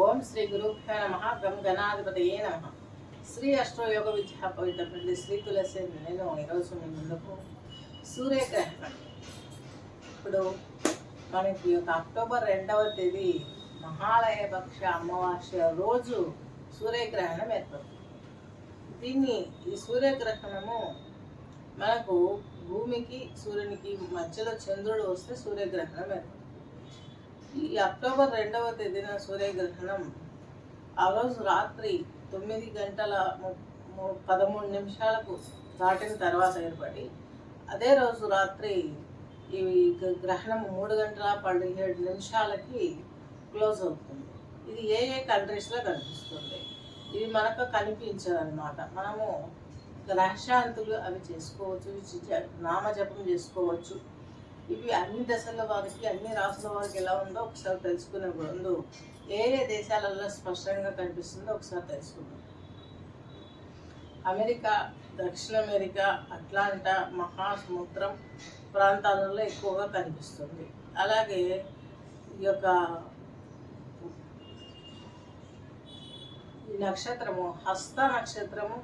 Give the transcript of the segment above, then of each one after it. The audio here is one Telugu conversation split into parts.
ఓం శ్రీ గురుభ్యో నమ. గం గణాధిపతయే నమ. శ్రీ అష్టయోగ విద్యా పవిత్రపల్లి శ్రీ తులసి నేను ఈరోజు మీ ముందుకు సూర్యగ్రహణం. ఇప్పుడు మనకి అక్టోబర్ 2వ తేదీ మహాలయ పక్ష అమావాస్య రోజు సూర్యగ్రహణం ఏర్పడుతుంది. ఈ సూర్యగ్రహణము మనకు భూమికి సూర్యునికి మధ్యలో చంద్రుడు వస్తే సూర్యగ్రహణం ఏర్పడుతుంది. ఈ అక్టోబర్ 2వ తేదీన సూర్యగ్రహణం ఆ రోజు రాత్రి 9:13 దాటిన తర్వాత ఏర్పడి అదే రోజు రాత్రి ఈ గ్రహణం 3:17 క్లోజ్ అవుతుంది. ఇది ఏ కంట్రీస్లో కనిపిస్తుంది. ఇది మనకు కనిపించదన్నమాట. మనము గ్రహశాంతులు అవి చేసుకోవచ్చు, నామజపం చేసుకోవచ్చు. ఇవి అన్ని దశల వారికి, అన్ని రాసుల వారికి ఎలా ఉందో ఒకసారి తెలుసుకునే ముందు ఏ దేశాలలో స్పష్టంగా కనిపిస్తుందో ఒకసారి తెలుసుకుందాం. అమెరికా, దక్షిణ అమెరికా, అట్లాంటా మహాసముద్రం ప్రాంతాలలో ఎక్కువగా కనిపిస్తుంది. అలాగే ఈ నక్షత్రము హస్త నక్షత్రము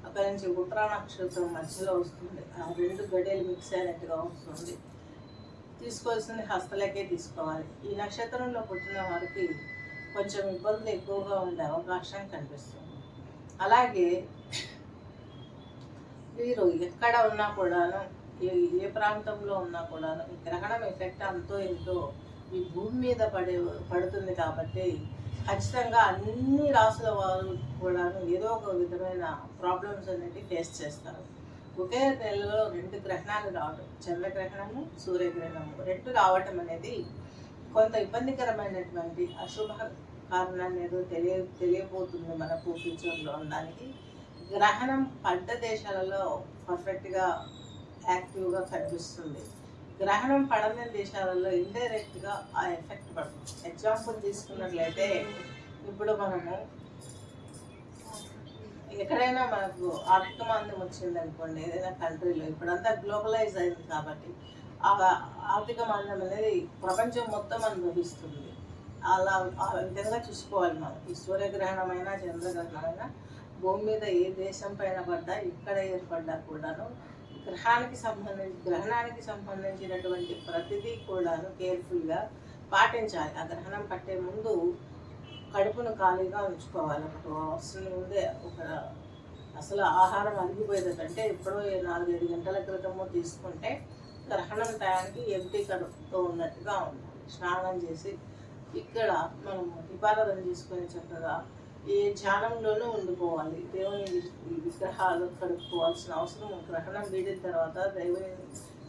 అక్కడి నుంచి ఉత్తర నక్షత్రం మధ్యలో వస్తుంది. ఆ రెండు గడియలు మిక్స్ అయినట్టుగా వస్తుంది. తీసుకోవాల్సింది హస్తలకే తీసుకోవాలి. ఈ నక్షత్రంలో పుట్టిన వారికి కొంచెం ఇబ్బందులు ఎక్కువగా ఉండే అవకాశం కనిపిస్తుంది. అలాగే వీరు ఎక్కడ ఉన్నా కూడాను, ఏ ప్రాంతంలో ఉన్నా కూడాను ఈ గ్రహణం ఎఫెక్ట్ అంతో ఎంతో ఈ భూమి మీద పడుతుంది. కాబట్టి ఖచ్చితంగా అన్ని రాసుల వారు కూడాను ఏదో ఒక విధమైన ప్రాబ్లమ్స్ అనేవి ఫేస్ చేస్తారు. ఒకే నెలలో 2 గ్రహణాలు రావడం, చంద్రగ్రహణము, సూర్యగ్రహణము 2 రావటం అనేది కొంత ఇబ్బందికరమైనటువంటి అశుభ కారణాన్ని ఏదో తెలియబోతుంది మనకు ఫ్యూచర్లో. అనడానికి గ్రహణం పడ్డ దేశాలలో పర్ఫెక్ట్గా యాక్టివ్గా కనిపిస్తుంది. గ్రహణం పడని దేశాలలో ఇండైరెక్ట్గా ఆ ఎఫెక్ట్ పడుతుంది. ఎగ్జాంపుల్ తీసుకున్నట్లయితే ఇప్పుడు మనము ఎక్కడైనా మనకు ఆర్థిక మాంద్యం వచ్చింది అనుకోండి, ఏదైనా కంట్రీలో ఇప్పుడంతా గ్లోబలైజ్ అయింది కాబట్టి ఆ ఆర్థిక మాంద్యం అనేది ప్రపంచం మొత్తం అనుభవిస్తుంది. ఆ విధంగా చూసుకోవాలి మనం. ఈ సూర్యగ్రహణమైనా చంద్రగ్రహణమైనా భూమి మీద ఏ దేశం పైన పడ్డా, ఎక్కడ ఏర్పడ్డా కూడాను గ్రహణానికి సంబంధించినటువంటి ప్రతిదీ కూడాను కేర్ఫుల్గా పాటించాలి. ఆ గ్రహణం పట్టే ముందు కడుపును ఖాళీగా ఉంచుకోవాలి. ఒక 2 hours ముందే అసలు ఆహారం అరిగిపోయేదంటే ఎప్పుడో 4-5 గంటల క్రితమో తీసుకుంటే గ్రహణం టయానికి ఎంటీ కడుపుతో ఉన్నట్టుగా ఉండాలి. స్నానం చేసి ఇక్కడ మనం దీపారాధన చేసుకొని చక్కగా ఈ ధ్యానంలోనూ ఉండిపోవాలి. దేవుని విగ్రహాలు కడుక్కోవాల్సిన అవసరం. గ్రహణం వీడిన తర్వాత దేవుని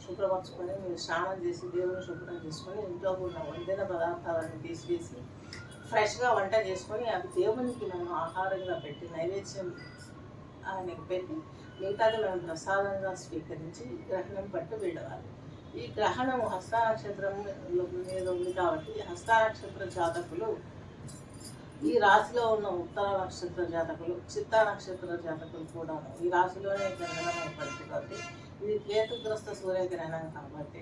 శుభ్రపరచుకొని మీరు స్నానం చేసి దేవుని శుభ్రం చేసుకొని ఇంట్లో ఉన్న వండిన పదార్థాలను తీసివేసి ఫ్రెష్గా వంట చేసుకొని అవి దేవునికి మనం ఆహారంగా పెట్టి నైవేద్యం ఆయనకి పెట్టి మిగతాది మనం ప్రసాదంగా స్వీకరించి గ్రహణం పట్టు విడవాలి. ఈ గ్రహణం హస్త నక్షత్రం మీద ఉంది కాబట్టి హస్త నక్షత్ర జాతకులు, ఈ రాశిలో ఉన్న ఉత్తర నక్షత్ర జాతకులు, చిత్తా నక్షత్ర జాతకులు కూడా ఈ రాశిలోనే గ్రహణం ఏర్పడుతుంది. కాబట్టి ఇది కేతుగ్రస్త సూర్యగ్రహణం కాబట్టి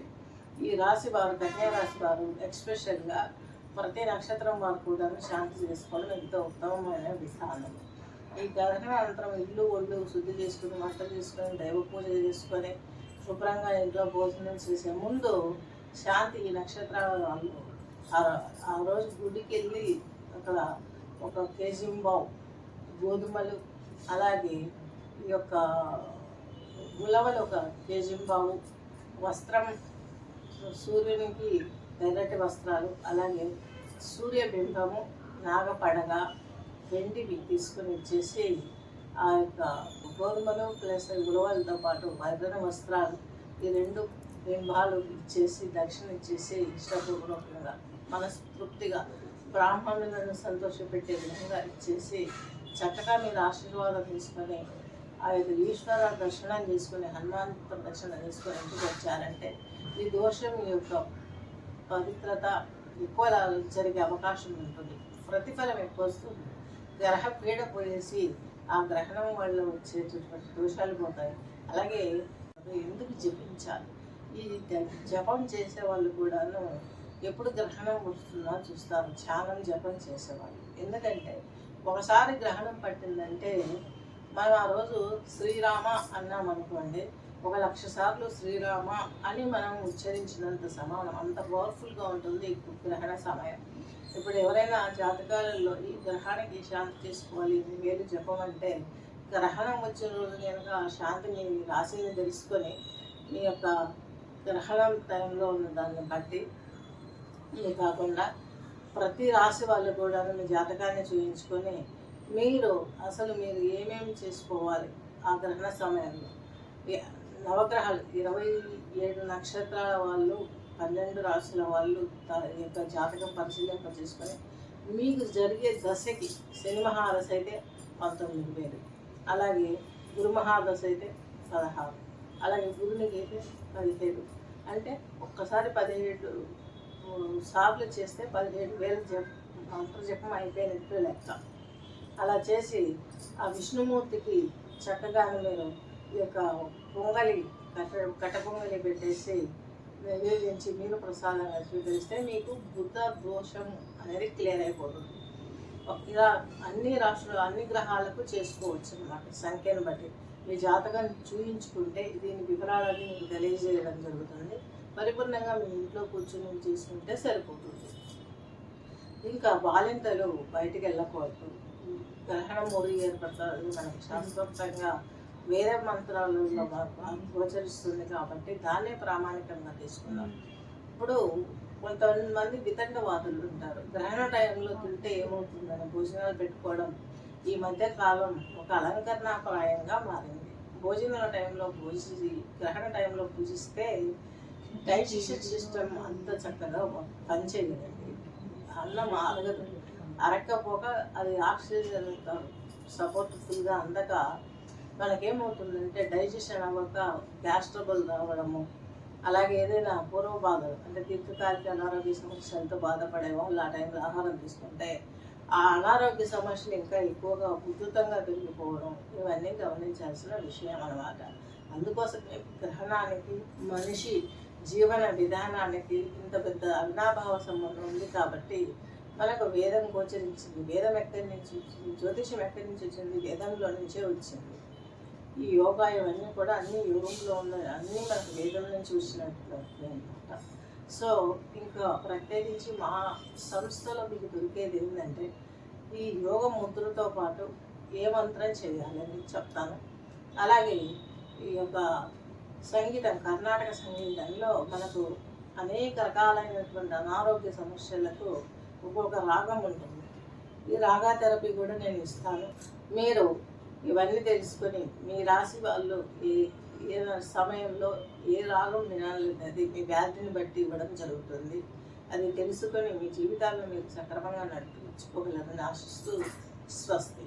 ఈ రాశి వారు, కన్యా రాశి వారు ఎక్స్పెషల్గా ప్రతి నక్షత్రం వారు కూడా శాంతి చేసుకోవడం ఎంతో ఉత్తమమైన విధానం. ఈ గ్రహణ అనంతరం ఇల్లు ఒళ్ళు శుద్ధి చేసుకుని, వంటలు చేసుకొని, దైవ పూజ చేసుకొని శుభ్రంగా ఇంట్లో భోజనం చేసే ముందు శాంతి ఈ నక్షత్రాల వాళ్ళు ఆ రోజు గుడికి వెళ్ళి అక్కడ 1 కేజీంబావు గోధుమలు, అలాగే ఈ ఉలవలు 1 కేజీంబావు, వస్త్రం, సూర్యునికి ఎర్రటి వస్త్రాలు, అలాగే సూర్యబింబము, నాగపడగ, వెండివి తీసుకుని ఇచ్చేసి ఆ గోధుమలు ప్లస్ ఉలవలతో పాటు ఎర్రని వస్త్రాలు ఈ 2 బింబాలు ఇచ్చేసి దక్షిణ ఇచ్చేసి ఇష్టపూర్వకంగా మనస్ఫూర్తిగా బ్రాహ్మణులను సంతోషపెట్టే విధంగా ఇచ్చేసి చక్కగా మీరు ఆశీర్వాదం తీసుకొని ఆ ఈశ్వర దర్శనం చేసుకుని, హనుమాన్ దర్శనం చేసుకొని ఇంటికి వచ్చారంటే ఈ దోషం పవిత్రత ఎక్కువ జరిగే అవకాశం ఉంటుంది. ప్రతిఫలం ఎక్కువ వస్తుంది. గ్రహ పీడ పోయేసి ఆ గ్రహణం వల్ల వచ్చేటటువంటి దోషాలు పోతాయి. అలాగే ఎందుకు జపించాలి? ఈ జపం చేసే వాళ్ళు కూడాను ఎప్పుడు గ్రహణం వస్తుందో చూస్తారు, ధ్యానం జపం చేసేవాళ్ళు. ఎందుకంటే ఒకసారి గ్రహణం పట్టిందంటే మనం ఆ రోజు శ్రీరామ అన్నాం అనుకోండి, 1,00,000 సార్లు శ్రీరామ అని మనం ఉచ్చరించినంత సమానం. అంత పవర్ఫుల్గా ఉంటుంది ఈ గ్రహణ సమయం. ఇప్పుడు ఎవరైనా జాతకాలలో ఈ గ్రహానికి శాంతి తీసుకోవాలి, 8,000 జపం అంటే, గ్రహణం వచ్చిన రోజు కనుక ఆ శాంతిని రాశిని తెలుసుకొని మీ యొక్క గ్రహణం టైంలో ఉన్న దాన్ని బట్టి ఇది కాకుండా ప్రతి రాశి వాళ్ళు కూడా మీ జాతకాన్ని చూయించుకొని మీరు ఏమేమి చేసుకోవాలి ఆ గ్రహణ సమయంలో. నవగ్రహాలు 27 నక్షత్రాల వాళ్ళు, 12 రాశుల వాళ్ళు యొక్క జాతకం పరిశీలింప చేసుకొని మీకు జరిగే దశకి శని మహాదశ అయితే 19,000, అలాగే గురు మహాదశ అయితే 16, అలాగే గురునికి అయితే 17. అంటే ఒక్కసారి 17 సార్లు చేస్తే 17,000 మంత్ర జపం అయిపోయినట్టు లెక్క. అలా చేసి ఆ విష్ణుమూర్తికి చక్కగా మీరు ఈ యొక్క పొంగలి కట్ట పొంగలి పెట్టేసి నైవేద్యించి మీరు ప్రసాదంగా స్వీకరిస్తే మీకు బుద్ధ దోషం అనేది క్లియర్ అయిపోతుంది. ఇలా అన్ని రాష్ట్రాలు అన్ని గ్రహాలకు చేసుకోవచ్చు అన్నమాట. సంఖ్యను బట్టి మీ జాతకాన్ని చూయించుకుంటే దీని వివరాలన్నీ మీకు తెలియజేయడం జరుగుతుంది. పరిపూర్ణంగా మీ ఇంట్లో కూర్చొని చేసుకుంటే సరిపోతుంది. ఇంకా బాలింతలు బయటికి వెళ్ళకూడదు. గ్రహణం ముడి ఏర్పడుతుంది మనకు శాస్త్రోక్తంగా వేరే మంత్రాలలో గోచరిస్తుంది కాబట్టి దాన్నే ప్రామాణికంగా తీసుకున్నాం. ఇప్పుడు కొంతమంది వితండవాదులు ఉంటారు, గ్రహణ టైంలో తింటే ఏమవుతుందని భోజనాలు పెట్టుకోవడం ఈ మధ్య కాలం ఒక అలంకరణాప్రాయంగా మారింది. భోజనాల టైంలో గ్రహణ టైంలో పూజిస్తే డైజెషన్ సిస్టమ్ అంత చక్కగా పనిచేయదండి. అన్నం అరక్కపోక అది ఆక్సిజన్ సపోర్ట్ఫుల్గా అందక మనకేమవుతుందంటే డైజెషన్ అవ్వక గ్యాస్ ట్రబుల్ రావడము, అలాగే ఏదైనా పూర్వ బాధలు అంటే దీర్ఘకాలిక అనారోగ్య సమస్యలతో బాధపడే వాళ్ళు ఆ టైంలో ఆహారం తీసుకుంటే ఆ అనారోగ్య సమస్యలు ఇంకా ఎక్కువగా ఉధృతంగా పెరిగిపోవడం ఇవన్నీ గమనించాల్సిన విషయం అన్నమాట. అందుకోసమే గ్రహణానికి మనిషి జీవన విధానానికి ఇంత పెద్ద అవినాభావ సంబంధం ఉంది. కాబట్టి మనకు వేదం గోచరించింది. వేదం ఎక్కడి నుంచి వచ్చింది, జ్యోతిషం ఎక్కడి నుంచి వచ్చింది, వేదంలో నుంచే వచ్చింది. ఈ యోగా ఇవన్నీ కూడా అన్ని యోగంలో ఉన్నాయి, అన్నీ మనకు వేదం నుంచి వచ్చినట్టు అనమాట. సో ఇంకా ప్రత్యేకించి మా సంస్థలో మీకు దొరికేది ఏంటంటే ఈ యోగ ముద్రతో పాటు ఏ మంత్రం చేయాలని చెప్తాను. అలాగే ఈ యొక్క సంగీతం, కర్ణాటక సంగీతంలో మనకు అనేక రకాలైనటువంటి అనారోగ్య సమస్యలకు ఒక్కొక్క రాగం ఉంటుంది. ఈ రాగా థెరపీ కూడా నేను ఇస్తాను. మీరు ఇవన్నీ తెలుసుకొని మీ రాశి వాళ్ళు ఏ సమయంలో ఏ రాగం వినాలనేది మీ వ్యాధిని బట్టి ఇవ్వడం జరుగుతుంది. అది తెలుసుకొని మీ జీవితాలను మీరు సక్రమంగా నడిపించుకోగలరని ఆశిస్తూ స్వస్తి.